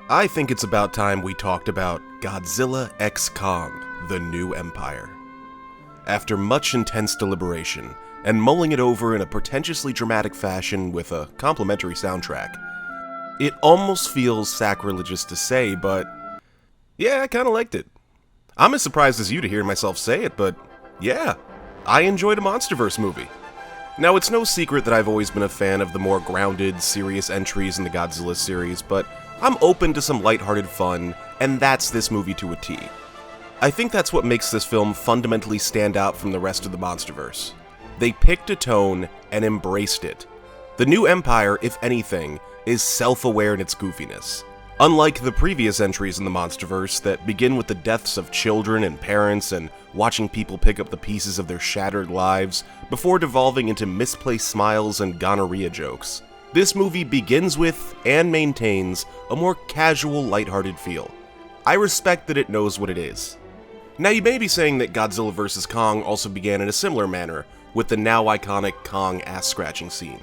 I think it's about time we talked about Godzilla x Kong, The New Empire. After much intense deliberation, and mulling it over in a pretentiously dramatic fashion with a complimentary soundtrack, it almost feels sacrilegious to say, but yeah, I kinda liked it. I'm as surprised as you to hear myself say it, but yeah, I enjoyed a Monsterverse movie. Now, it's no secret that I've always been a fan of the more grounded, serious entries in the Godzilla series, but I'm open to some lighthearted fun, and that's this movie to a T. I think that's what makes this film fundamentally stand out from the rest of the Monsterverse. They picked a tone and embraced it. The New Empire, if anything, is self-aware in its goofiness. Unlike the previous entries in the Monsterverse that begin with the deaths of children and parents and watching people pick up the pieces of their shattered lives before devolving into misplaced smiles and gonorrhea jokes, this movie begins with, and maintains, a more casual, lighthearted feel. I respect that it knows what it is. Now you may be saying that Godzilla vs. Kong also began in a similar manner, with the now iconic Kong ass-scratching scene.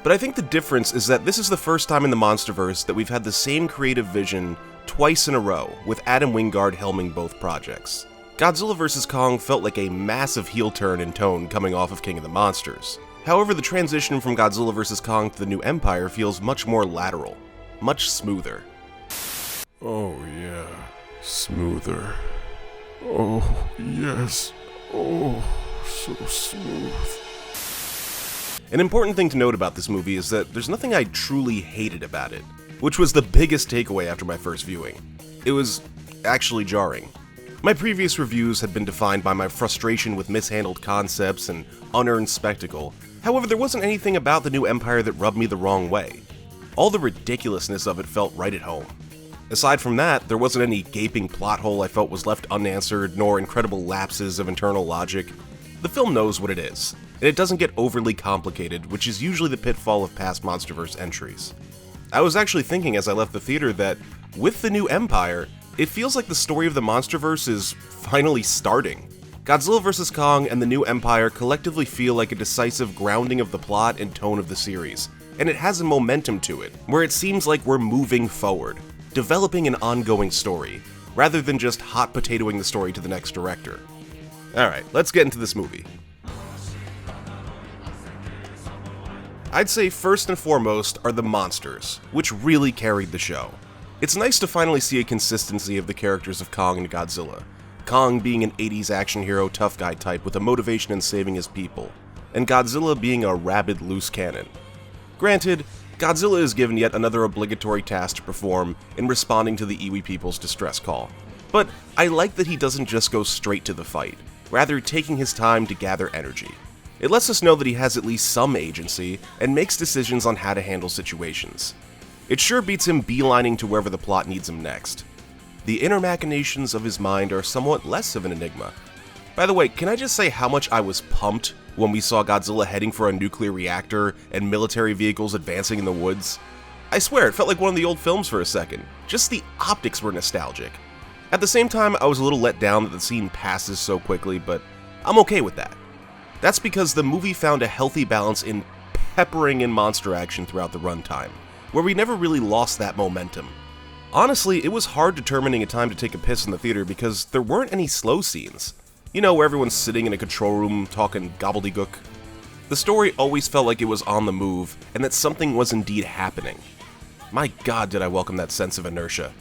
But I think the difference is that this is the first time in the Monsterverse that we've had the same creative vision twice in a row, with Adam Wingard helming both projects. Godzilla vs. Kong felt like a massive heel turn in tone coming off of King of the Monsters. However, the transition from Godzilla vs. Kong to the New Empire feels much more lateral, much smoother. Oh yeah, smoother. Oh yes, oh so smooth. An important thing to note about this movie is that there's nothing I truly hated about it, which was the biggest takeaway after my first viewing. It was actually jarring. My previous reviews had been defined by my frustration with mishandled concepts and unearned spectacle. However, there wasn't anything about the New Empire that rubbed me the wrong way. All the ridiculousness of it felt right at home. Aside from that, there wasn't any gaping plot hole I felt was left unanswered, nor incredible lapses of internal logic. The film knows what it is, and it doesn't get overly complicated, which is usually the pitfall of past Monsterverse entries. I was actually thinking as I left the theater that, with the New Empire, it feels like the story of the Monsterverse is finally starting. Godzilla vs. Kong and the New Empire collectively feel like a decisive grounding of the plot and tone of the series, and it has a momentum to it, where it seems like we're moving forward, developing an ongoing story, rather than just hot potatoing the story to the next director. Alright, let's get into this movie. I'd say first and foremost are the monsters, which really carried the show. It's nice to finally see a consistency of the characters of Kong and Godzilla. Kong being an 80s action hero tough guy type with a motivation in saving his people, and Godzilla being a rabid loose cannon. Granted, Godzilla is given yet another obligatory task to perform in responding to the Iwi people's distress call. But I like that he doesn't just go straight to the fight, rather taking his time to gather energy. It lets us know that he has at least some agency and makes decisions on how to handle situations. It sure beats him beelining to wherever the plot needs him next. The inner machinations of his mind are somewhat less of an enigma. By the way, can I just say how much I was pumped when we saw Godzilla heading for a nuclear reactor and military vehicles advancing in the woods? I swear, it felt like one of the old films for a second. Just the optics were nostalgic. At the same time, I was a little let down that the scene passes so quickly, but I'm okay with that. That's because the movie found a healthy balance in peppering in monster action throughout the runtime, where we never really lost that momentum. Honestly, it was hard determining a time to take a piss in the theater because there weren't any slow scenes. You know, where everyone's sitting in a control room talking gobbledygook. The story always felt like it was on the move, and that something was indeed happening. My god, did I welcome that sense of inertia.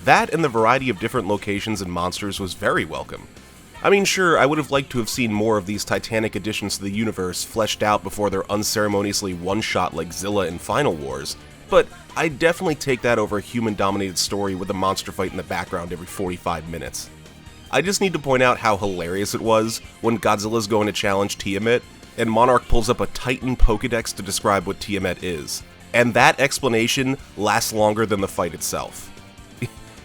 That and the variety of different locations and monsters was very welcome. I mean, sure, I would have liked to have seen more of these titanic additions to the universe fleshed out before they're unceremoniously one-shot like Zilla in Final Wars, but I'd definitely take that over a human-dominated story with a monster fight in the background every 45 minutes. I just need to point out how hilarious it was when Godzilla's going to challenge Tiamat, and Monarch pulls up a Titan Pokédex to describe what Tiamat is. And that explanation lasts longer than the fight itself.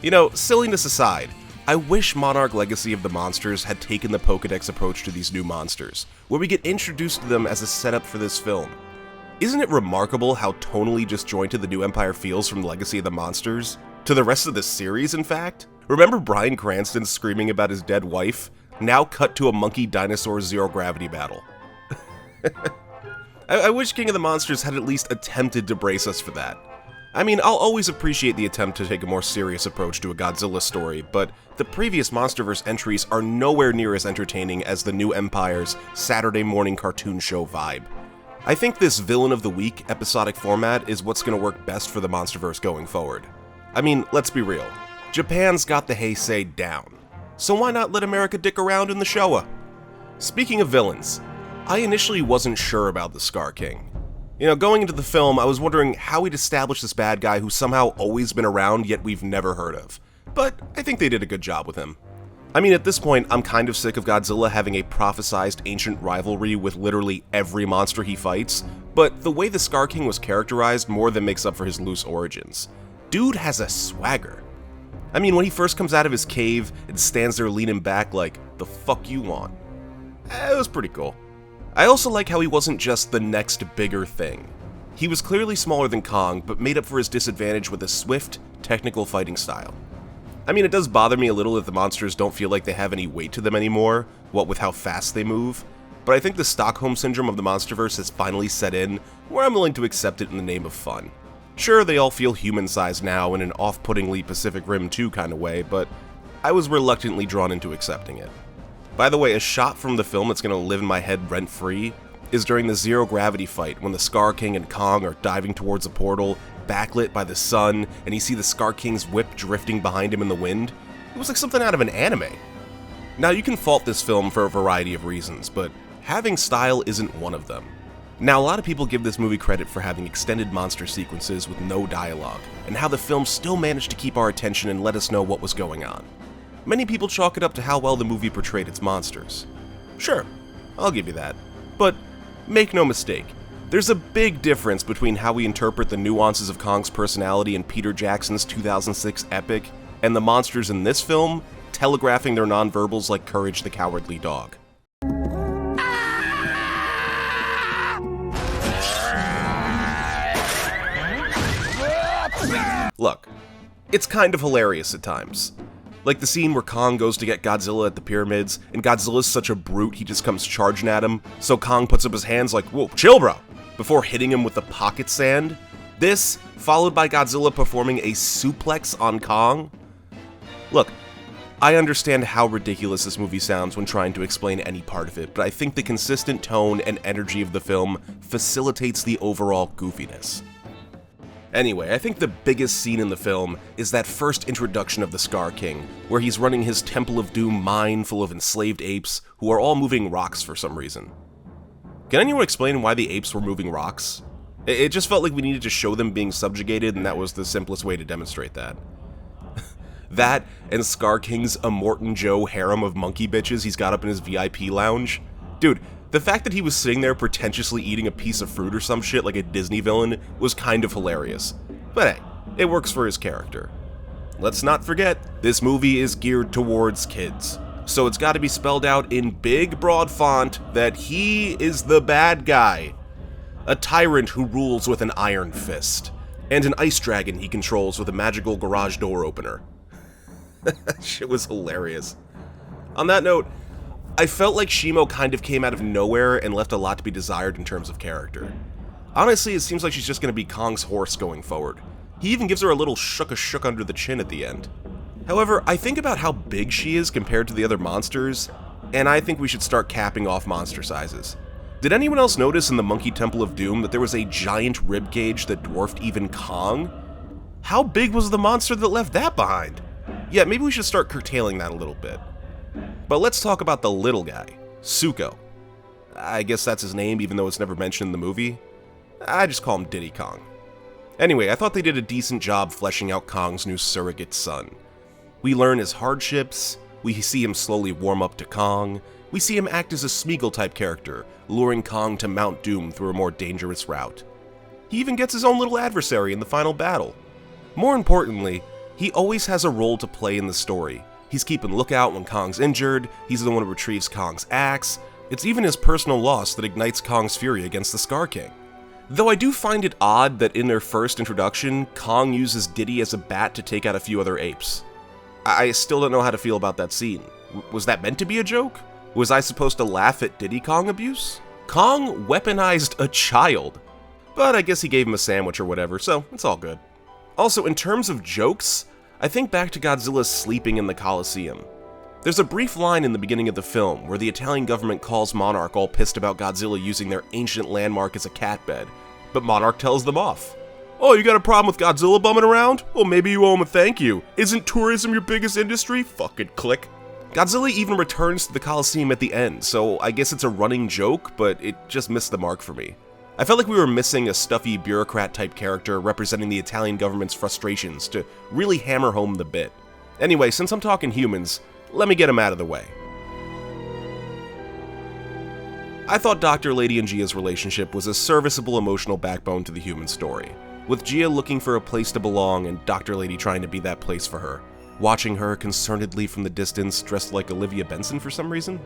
You know, silliness aside, I wish Monarch Legacy of the Monsters had taken the Pokédex approach to these new monsters, where we get introduced to them as a setup for this film. Isn't it remarkable how tonally disjointed the New Empire feels from Legacy of the Monsters? To the rest of the series, in fact? Remember Bryan Cranston screaming about his dead wife? Now cut to a monkey-dinosaur zero-gravity battle. I wish King of the Monsters had at least attempted to brace us for that. I mean, I'll always appreciate the attempt to take a more serious approach to a Godzilla story, but the previous Monsterverse entries are nowhere near as entertaining as the New Empire's Saturday morning cartoon show vibe. I think this Villain of the Week episodic format is what's going to work best for the Monsterverse going forward. I mean, let's be real. Japan's got the Heisei down, so why not let America dick around in the Showa? Speaking of villains, I initially wasn't sure about the Scar King. You know, going into the film, I was wondering how we'd establish this bad guy who's somehow always been around yet we've never heard of. But I think they did a good job with him. I mean, at this point, I'm kind of sick of Godzilla having a prophesized ancient rivalry with literally every monster he fights, but the way the Scar King was characterized more than makes up for his loose origins. Dude has a swagger. I mean, when he first comes out of his cave and stands there leaning back like, the fuck you want? It was pretty cool. I also like how he wasn't just the next bigger thing. He was clearly smaller than Kong, but made up for his disadvantage with a swift, technical fighting style. I mean, it does bother me a little that the monsters don't feel like they have any weight to them anymore, what with how fast they move, but I think the Stockholm Syndrome of the Monsterverse has finally set in, where I'm willing to accept it in the name of fun. Sure, they all feel human-sized now in an off-puttingly Pacific Rim 2 kind of way, but I was reluctantly drawn into accepting it. By the way, a shot from the film that's going to live in my head rent-free is during the zero-gravity fight when the Scar King and Kong are diving towards a portal, backlit by the sun, and you see the Scar King's whip drifting behind him in the wind. It was like something out of an anime. Now, you can fault this film for a variety of reasons, but having style isn't one of them. Now, a lot of people give this movie credit for having extended monster sequences with no dialogue, and how the film still managed to keep our attention and let us know what was going on. Many people chalk it up to how well the movie portrayed its monsters. Sure, I'll give you that. But make no mistake, there's a big difference between how we interpret the nuances of Kong's personality in Peter Jackson's 2006 epic, and the monsters in this film telegraphing their nonverbals like Courage the Cowardly Dog. Look, it's kind of hilarious at times. Like the scene where Kong goes to get Godzilla at the pyramids, and Godzilla's such a brute he just comes charging at him, so Kong puts up his hands like, whoa, chill bro, before hitting him with the pocket sand. This, followed by Godzilla performing a suplex on Kong. Look, I understand how ridiculous this movie sounds when trying to explain any part of it, but I think the consistent tone and energy of the film facilitates the overall goofiness. Anyway, I think the biggest scene in the film is that first introduction of the Scar King, where he's running his Temple of Doom mine full of enslaved apes who are all moving rocks for some reason. Can anyone explain why the apes were moving rocks? It just felt like we needed to show them being subjugated, and that was the simplest way to demonstrate that. That, and Scar King's Immortan Joe harem of monkey bitches he's got up in his VIP lounge. Dude, the fact that he was sitting there pretentiously eating a piece of fruit or some shit like a Disney villain was kind of hilarious. But hey, it works for his character. Let's not forget, this movie is geared towards kids. So it's gotta be spelled out in big, broad font that he is the bad guy. A tyrant who rules with an iron fist. And an ice dragon he controls with a magical garage door opener. That shit was hilarious. On that note, I felt like Shimo kind of came out of nowhere and left a lot to be desired in terms of character. Honestly, it seems like she's just going to be Kong's horse going forward. He even gives her a little shook under the chin at the end. However, I think about how big she is compared to the other monsters, and I think we should start capping off monster sizes. Did anyone else notice in the Monkey Temple of Doom that there was a giant ribcage that dwarfed even Kong? How big was the monster that left that behind? Yeah, maybe we should start curtailing that a little bit. But let's talk about the little guy, Suko. I guess that's his name, even though it's never mentioned in the movie. I just call him Diddy Kong. Anyway, I thought they did a decent job fleshing out Kong's new surrogate son. We learn his hardships, we see him slowly warm up to Kong, we see him act as a Smeagol-type character, luring Kong to Mount Doom through a more dangerous route. He even gets his own little adversary in the final battle. More importantly, he always has a role to play in the story. He's keeping lookout when Kong's injured, he's the one who retrieves Kong's axe, it's even his personal loss that ignites Kong's fury against the Scar King. Though I do find it odd that in their first introduction, Kong uses Diddy as a bat to take out a few other apes. I still don't know how to feel about that scene. Was that meant to be a joke? Was I supposed to laugh at Diddy Kong abuse? Kong weaponized a child. But I guess he gave him a sandwich or whatever, so it's all good. Also, in terms of jokes, I think back to Godzilla sleeping in the Coliseum. There's a brief line in the beginning of the film where the Italian government calls Monarch all pissed about Godzilla using their ancient landmark as a cat bed, but Monarch tells them off. Oh, you got a problem with Godzilla bumming around? Well, maybe you owe him a thank you. Isn't tourism your biggest industry? Fucking click. Godzilla even returns to the Coliseum at the end, so I guess it's a running joke, but it just missed the mark for me. I felt like we were missing a stuffy bureaucrat-type character representing the Italian government's frustrations to really hammer home the bit. Anyway, since I'm talking humans, let me get him out of the way. I thought Dr. Lady and Gia's relationship was a serviceable emotional backbone to the human story, with Gia looking for a place to belong and Dr. Lady trying to be that place for her, watching her concernedly from the distance dressed like Olivia Benson for some reason.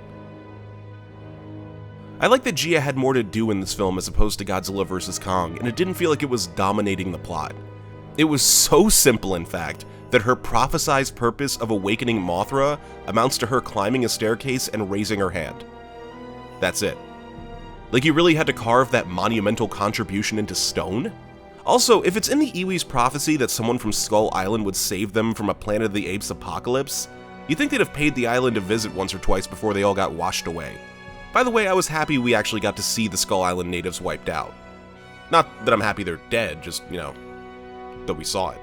I like that Gia had more to do in this film as opposed to Godzilla vs. Kong, and it didn't feel like it was dominating the plot. It was so simple, in fact, that her prophesized purpose of awakening Mothra amounts to her climbing a staircase and raising her hand. That's it. Like, you really had to carve that monumental contribution into stone? Also, if it's in the Iwi's prophecy that someone from Skull Island would save them from a Planet of the Apes apocalypse, you'd think they'd have paid the island a visit once or twice before they all got washed away. By the way, I was happy we actually got to see the Skull Island natives wiped out. Not that I'm happy they're dead, just, that we saw it.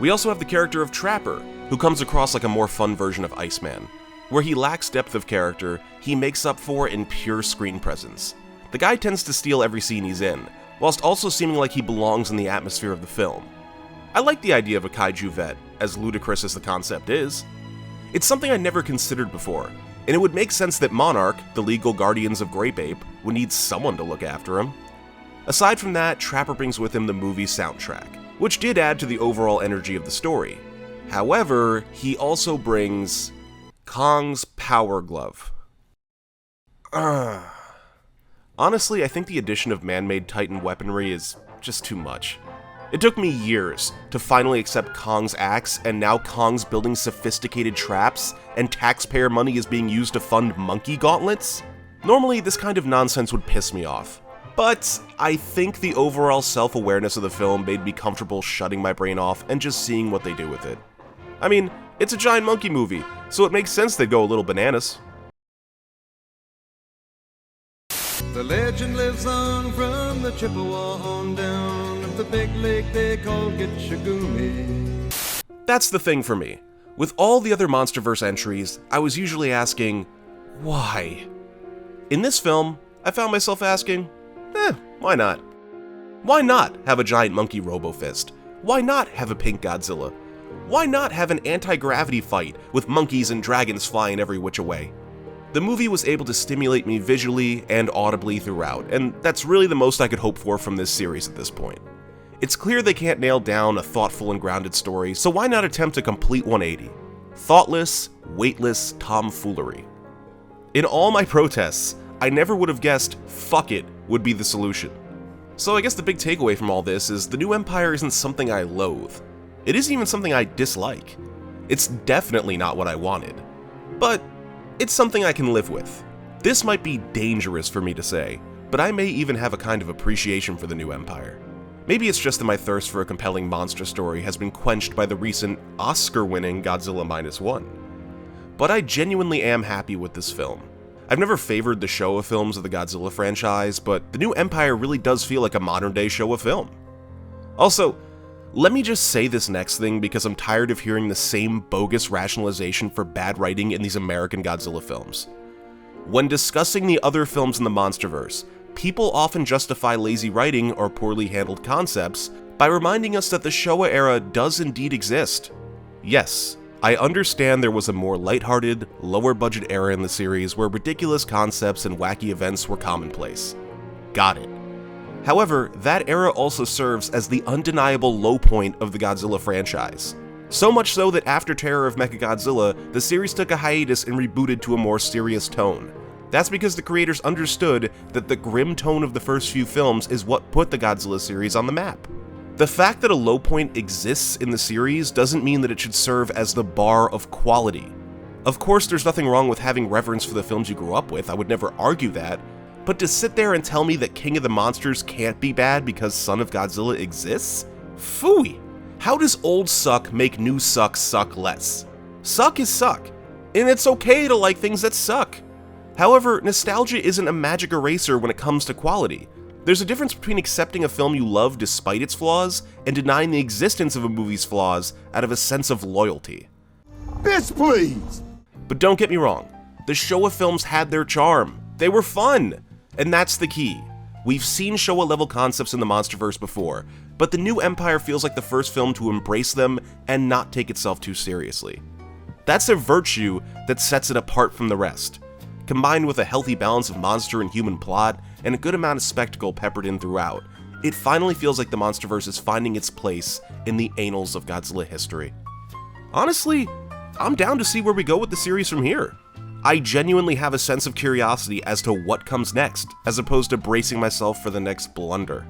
We also have the character of Trapper, who comes across like a more fun version of Iceman. Where he lacks depth of character, he makes up for in pure screen presence. The guy tends to steal every scene he's in, whilst also seeming like he belongs in the atmosphere of the film. I like the idea of a kaiju vet, as ludicrous as the concept is. It's something I never considered before, and it would make sense that Monarch, the legal guardians of Grape Ape, would need someone to look after him. Aside from that, Trapper brings with him the movie soundtrack, which did add to the overall energy of the story. However, he also brings Kong's Power Glove. Honestly, I think the addition of man-made Titan weaponry is just too much. It took me years to finally accept Kong's axe, and now Kong's building sophisticated traps, and taxpayer money is being used to fund monkey gauntlets? Normally, this kind of nonsense would piss me off. But I think the overall self-awareness of the film made me comfortable shutting my brain off and just seeing what they do with it. I mean, it's a giant monkey movie, so it makes sense they'd go a little bananas. The legend lives on from the Chippewa on down at the big lake they call Gitchagumi. That's the thing for me. With all the other Monsterverse entries, I was usually asking, why? In this film, I found myself asking, why not? Why not have a giant monkey Robo-Fist? Why not have a pink Godzilla? Why not have an anti-gravity fight with monkeys and dragons flying every which way? The movie was able to stimulate me visually and audibly throughout, and that's really the most I could hope for from this series at this point. It's clear they can't nail down a thoughtful and grounded story, so why not attempt a complete 180? Thoughtless, weightless tomfoolery. In all my protests, I never would have guessed fuck it would be the solution. So I guess the big takeaway from all this is the new Empire isn't something I loathe. It isn't even something I dislike. It's definitely not what I wanted. But it's something I can live with. This might be dangerous for me to say, but I may even have a kind of appreciation for the new Empire. Maybe it's just that my thirst for a compelling monster story has been quenched by the recent Oscar-winning Godzilla -1. But I genuinely am happy with this film. I've never favored the Showa films of the Godzilla franchise, but the new Empire really does feel like a modern-day Showa film. Also, let me just say this next thing because I'm tired of hearing the same bogus rationalization for bad writing in these American Godzilla films. When discussing the other films in the Monsterverse, people often justify lazy writing or poorly handled concepts by reminding us that the Showa era does indeed exist. Yes, I understand there was a more lighthearted, lower-budget era in the series where ridiculous concepts and wacky events were commonplace. Got it. However, that era also serves as the undeniable low point of the Godzilla franchise. So much so that after Terror of Mechagodzilla, the series took a hiatus and rebooted to a more serious tone. That's because the creators understood that the grim tone of the first few films is what put the Godzilla series on the map. The fact that a low point exists in the series doesn't mean that it should serve as the bar of quality. Of course, there's nothing wrong with having reverence for the films you grew up with, I would never argue that, but to sit there and tell me that King of the Monsters can't be bad because Son of Godzilla exists? Phooey! How does old suck make new suck suck less? Suck is suck, and it's okay to like things that suck. However, nostalgia isn't a magic eraser when it comes to quality. There's a difference between accepting a film you love despite its flaws and denying the existence of a movie's flaws out of a sense of loyalty. Bitch, please! But don't get me wrong, the Showa films had their charm. They were fun, and that's the key. We've seen Showa-level concepts in the Monsterverse before, but the new Empire feels like the first film to embrace them and not take itself too seriously. That's a virtue that sets it apart from the rest. Combined with a healthy balance of monster and human plot, and a good amount of spectacle peppered in throughout, it finally feels like the Monsterverse is finding its place in the annals of Godzilla history. Honestly, I'm down to see where we go with the series from here. I genuinely have a sense of curiosity as to what comes next, as opposed to bracing myself for the next blunder.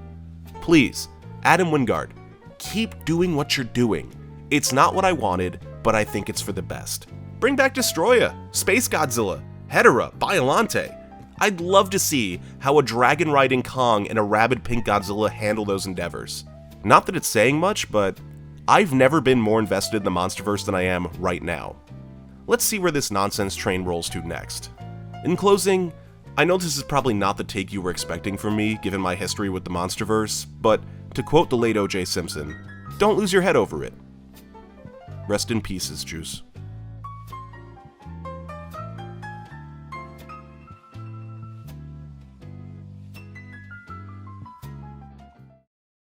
Please, Adam Wingard, keep doing what you're doing. It's not what I wanted, but I think it's for the best. Bring back Destroya, Space Godzilla, Hedorah, Biollante. I'd love to see how a dragon-riding Kong and a rabid pink Godzilla handle those endeavors. Not that it's saying much, but I've never been more invested in the Monsterverse than I am right now. Let's see where this nonsense train rolls to next. In closing, I know this is probably not the take you were expecting from me given my history with the Monsterverse, but to quote the late O.J. Simpson, don't lose your head over it. Rest in pieces, Juice.